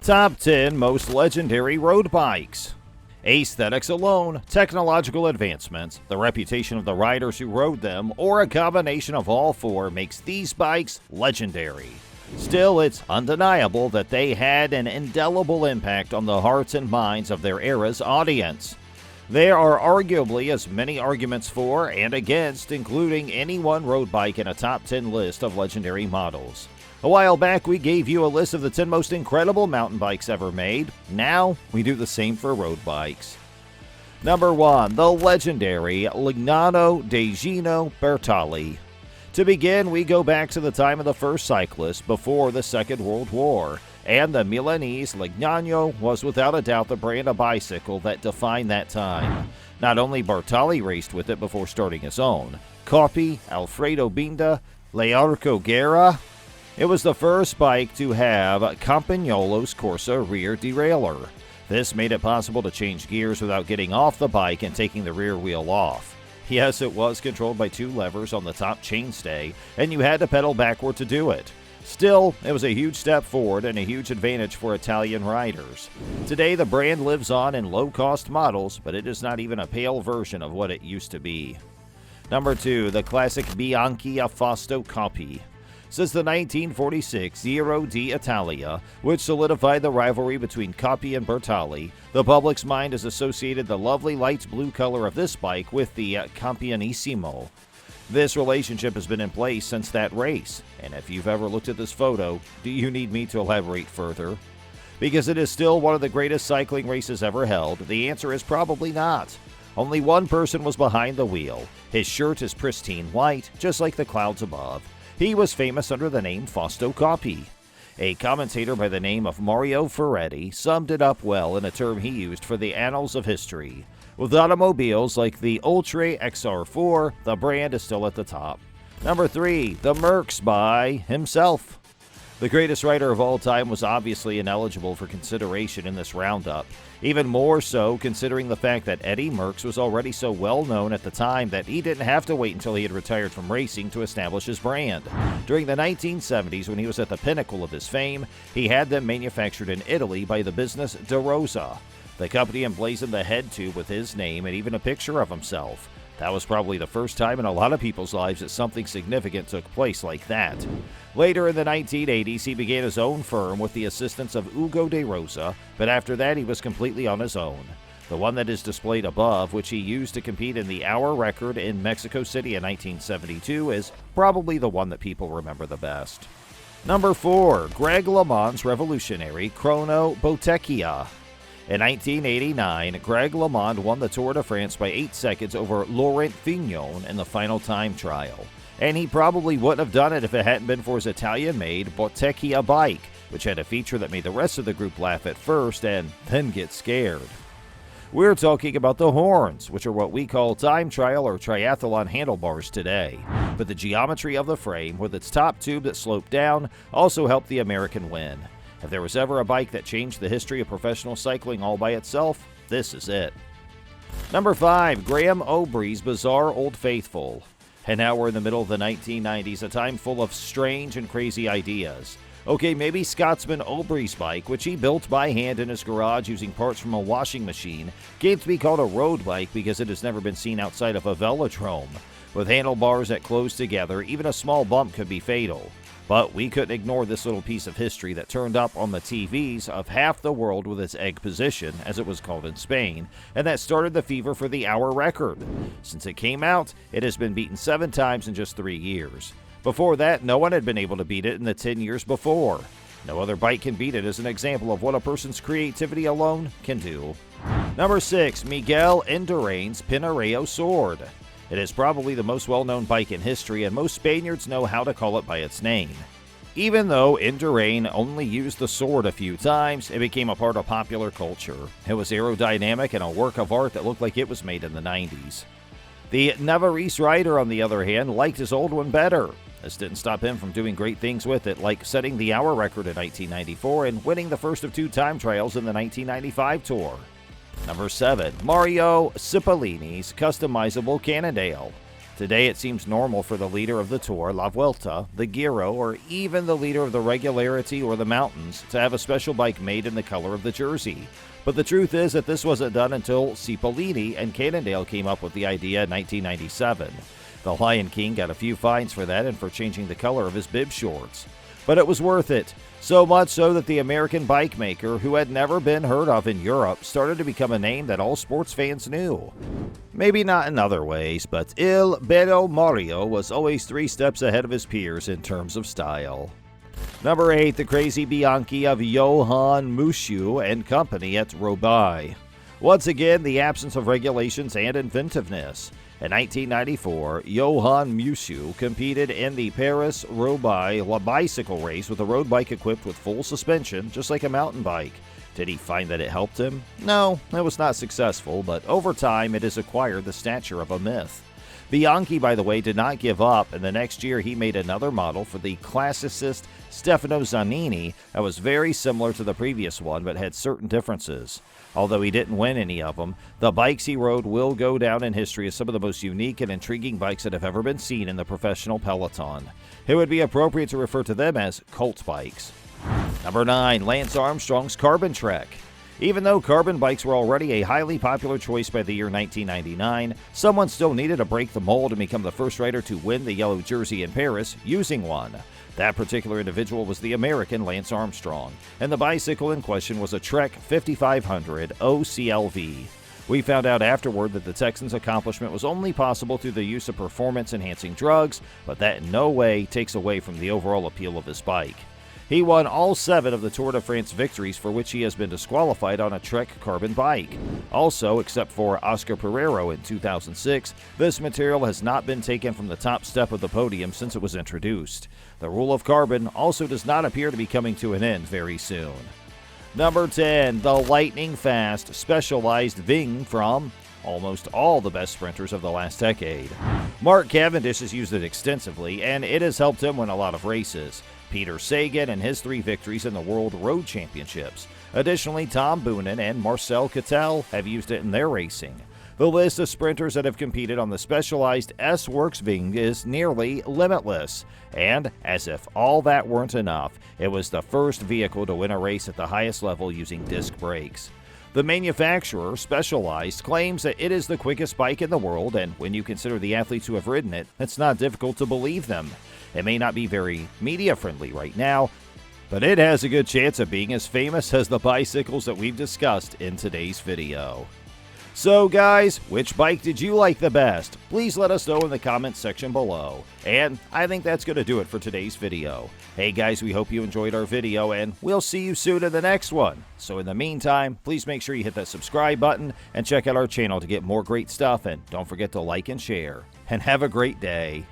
Top 10 Most Legendary Road Bikes. Aesthetics alone, technological advancements, the reputation of the riders who rode them, or a combination of all four makes these bikes legendary. Still, it's undeniable that they had an indelible impact on the hearts and minds of their era's audience. There are arguably as many arguments for and against including any one road bike in a top 10 list of legendary models. A while back, we gave you a list of the 10 most incredible mountain bikes ever made. Now, we do the same for road bikes. Number 1. The legendary Legnano de Gino Bartali. To begin, we go back to the time of the first cyclist before the Second World War, and the Milanese Legnano was without a doubt the brand of bicycle that defined that time. Not only Bartali raced with it before starting his own. Copy, Alfredo Binda, Learco Guerra. It was the first bike to have Campagnolo's Corsa rear derailleur. This made it possible to change gears without getting off the bike and taking the rear wheel off. Yes, it was controlled by two levers on the top chainstay, and you had to pedal backward to do it. Still, it was a huge step forward and a huge advantage for Italian riders. Today, the brand lives on in low-cost models, but it is not even a pale version of what it used to be. Number 2, the classic Bianchi a Fausto Coppi. Since the 1946 Giro d'Italia, which solidified the rivalry between Coppi and Bartali, the public's mind has associated the lovely light blue color of this bike with the Campionissimo. This relationship has been in place since that race, and if you've ever looked at this photo, do you need me to elaborate further? Because it is still one of the greatest cycling races ever held, the answer is probably not. Only one person was behind the wheel. His shirt is pristine white, just like the clouds above. He was famous under the name Fausto Coppi. A commentator by the name of Mario Ferretti summed it up well in a term he used for the annals of history. With automobiles like the Ultra XR4, the brand is still at the top. Number 3, the Mercs by himself. The greatest rider of all time was obviously ineligible for consideration in this roundup. Even more so considering the fact that Eddie Merckx was already so well known at the time that he didn't have to wait until he had retired from racing to establish his brand. During the 1970s, when he was at the pinnacle of his fame, he had them manufactured in Italy by the business De Rosa. The company emblazoned the head tube with his name and even a picture of himself. That was probably the first time in a lot of people's lives that something significant took place like that. Later in the 1980s, he began his own firm with the assistance of Ugo de Rosa, but after that he was completely on his own. The one that is displayed above, which he used to compete in the hour record in Mexico City in 1972, is probably the one that people remember the best. Number 4, Greg LeMond's revolutionary Chrono Bottecchia. In 1989, Greg LeMond won the Tour de France by 8 seconds over Laurent Fignon in the final time trial. And he probably wouldn't have done it if it hadn't been for his Italian-made Bottecchia bike, which had a feature that made the rest of the group laugh at first and then get scared. We're talking about the horns, which are what we call time trial or triathlon handlebars today. But the geometry of the frame, with its top tube that sloped down, also helped the American win. If there was ever a bike that changed the history of professional cycling all by itself, this is it. Number 5, Graham Obrey's Bizarre Old Faithful. And now we're in the middle of the 1990s, a time full of strange and crazy ideas. Okay, maybe Scotsman Obrey's bike, which he built by hand in his garage using parts from a washing machine, came to be called a road bike because it has never been seen outside of a velodrome. With handlebars that closed together, even a small bump could be fatal. But we couldn't ignore this little piece of history that turned up on the TVs of half the world with its egg position, as it was called in Spain, and that started the fever for the hour record. Since it came out, it has been beaten 7 times in just 3 years. Before that, no one had been able to beat it in the 10 years before. No other bike can beat it as an example of what a person's creativity alone can do. Number 6, Miguel Indurain's Pinarello Sword. It is probably the most well-known bike in history, and most Spaniards know how to call it by its name. Even though Indurain only used the sword a few times, it became a part of popular culture. It was aerodynamic and a work of art that looked like it was made in the 90s. The Navarrese rider, on the other hand, liked his old one better. This didn't stop him from doing great things with it, like setting the hour record in 1994 and winning the first of 2 time trials in the 1995 Tour. Number 7, Mario Cipollini's customizable Cannondale. Today it seems normal for the leader of the Tour, La Vuelta, the Giro, or even the leader of the Regularity or the Mountains to have a special bike made in the color of the jersey. But the truth is that this wasn't done until Cipollini and Cannondale came up with the idea in 1997. The Lion King got a few fines for that and for changing the color of his bib shorts. But it was worth it. So much so that the American bike maker, who had never been heard of in Europe, started to become a name that all sports fans knew. Maybe not in other ways, but Il Bello Mario was always 3 steps ahead of his peers in terms of style. Number 8, the crazy Bianchi of Johan Museeuw and company at Roubaix. Once again, the absence of regulations and inventiveness. In 1994, Johan Museeuw competed in the Paris-Roubaix bicycle race with a road bike equipped with full suspension, just like a mountain bike. Did he find that it helped him? No, it was not successful, but over time it has acquired the stature of a myth. Bianchi, by the way, did not give up, and the next year he made another model for the classicist Stefano Zanini that was very similar to the previous one but had certain differences. Although he didn't win any of them, the bikes he rode will go down in history as some of the most unique and intriguing bikes that have ever been seen in the professional peloton. It would be appropriate to refer to them as cult bikes. Number 9, Lance Armstrong's Carbon Trek. Even though carbon bikes were already a highly popular choice by the year 1999, someone still needed to break the mold and become the first rider to win the yellow jersey in Paris using one. That particular individual was the American Lance Armstrong, and the bicycle in question was a Trek 5500 OCLV. We found out afterward that the Texan's accomplishment was only possible through the use of performance-enhancing drugs, but that in no way takes away from the overall appeal of this bike. He won all 7 of the Tour de France victories for which he has been disqualified on a Trek carbon bike. Also, except for Oscar Pereiro in 2006, this material has not been taken from the top step of the podium since it was introduced. The rule of carbon also does not appear to be coming to an end very soon. Number 10, the lightning-fast Specialized Ving from almost all the best sprinters of the last decade. Mark Cavendish has used it extensively, and it has helped him win a lot of races. Peter Sagan and his 3 victories in the World Road Championships. Additionally, Tom Boonen and Marcel Kittel have used it in their racing. The list of sprinters that have competed on the Specialized S-Works Ving is nearly limitless. And, as if all that weren't enough, it was the first vehicle to win a race at the highest level using disc brakes. The manufacturer, Specialized, claims that it is the quickest bike in the world, and when you consider the athletes who have ridden it, it's not difficult to believe them. It may not be very media-friendly right now, but it has a good chance of being as famous as the bicycles that we've discussed in today's video. So guys, which bike did you like the best? Please let us know in the comments section below. And I think that's going to do it for today's video. Hey guys, we hope you enjoyed our video, and we'll see you soon in the next one. So in the meantime, please make sure you hit that subscribe button and check out our channel to get more great stuff, and don't forget to like and share. And have a great day.